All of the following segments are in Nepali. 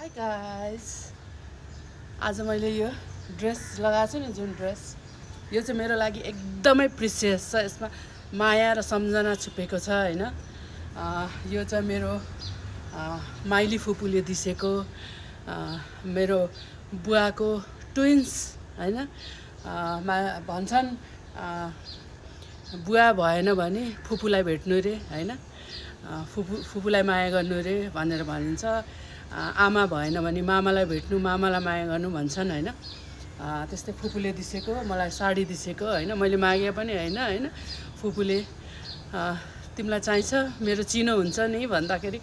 हाई गाइस, आज मैले यो ड्रेस लगाएको छु नि, जुन ड्रेस यो चाहिँ मेरो लागि एकदमै प्रिसियस छ। यसमा माया र सम्झना छुपेको छ हैन। यो चाहिँ मेरो माइली फुपूले दिसेको, मेरो बुवाको ट्विन्स हैन। भन्छन् बुवा भएन भने फुपूलाई भेट्नु रे हैन, फुपूलाई माया गर्नु रे भनेर भनिन्छ। आमा भएन भने मामालाई भेट्नु, मामालाई माया गर्नु भन्छन् हैन। त्यस्तै फुपूले दिसेको मलाई साडी दिसेको हैन, मैले मागे पनि हैन फुपूले तिमीलाई चाहिन्छ मेरो चिनो हुन्छ नि भन्दाखेरि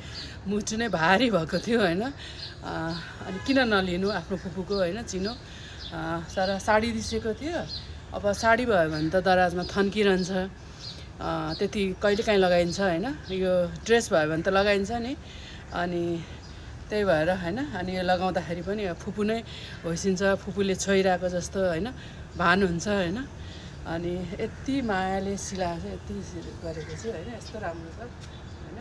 मुटु नै भारी भएको थियो हैन। अनि किन नलिनु आफ्नो फुपूको हैन चिनो, तर साडी दिसेको थियो। अब साडी भयो भने त दराजमा थन्किरहन्छ, त्यति कहिलेकाहीँ लगाइन्छ हैन। यो ड्रेस भयो भने त लगाइन्छ नि, अनि त्यही भएर हैन। अनि यो लगाउँदाखेरि पनि फुपू नै होइसिन्छ, फुपूले छोइरहेको जस्तो हैन भान हुन्छ हैन। अनि यति मायाले सिलाएको छ, यति गरेको छु हैन, यस्तो राम्रो छ हैन।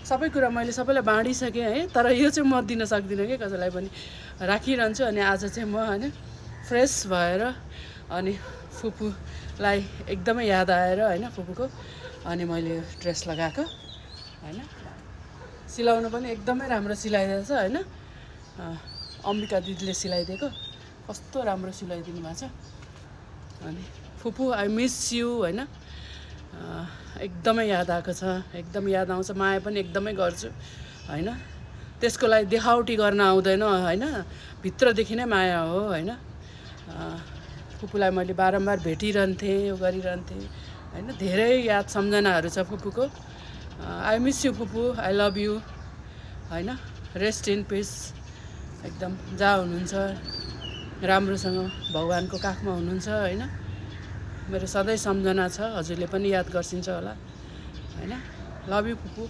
सबै कुरा मैले सबैलाई बाँडिसकेँ है, तर यो चाहिँ म दिन सक्दिनँ कि कसैलाई पनि, राखिरहन्छु। अनि आज चाहिँ म हैन फ्रेस भएर अनि फुपूलाई एकदमै याद आएर हैन फुपूको, अनि मैले यो ड्रेस लगाएको हैन। सिलाउनु पनि एकदमै राम्रो सिलाइदिएको छ हैन। अम्बिका दिदीले सिलाइदिएको, कस्तो राम्रो सिलाइदिनु भएको छ। अनि फुपू आई मिस यु हैन, एकदमै याद आएको छ, एकदम याद आउँछ, माया पनि एकदमै गर्छु हैन। त्यसको लागि देखावटी गर्न आउँदैन हैन, भित्रदेखि नै माया हो हैन। फुपूलाई मैले बारम्बार भेटिरहन्थेँ, यो गरिरहन्थेँ हैन। धेरै याद सम्झनाहरू छ फुपूको। आई मिस यु फुपू, आई लभ यु हैन। रेस्ट इन पिस, एकदम जहाँ हुनुहुन्छ राम्रोसँग भगवानको काखमा हुनुहुन्छ हैन। मेरो सधैँ सम्झना छ, हजुरले पनि याद गर्छिन्छ होला हैन। लभ यु फुपू।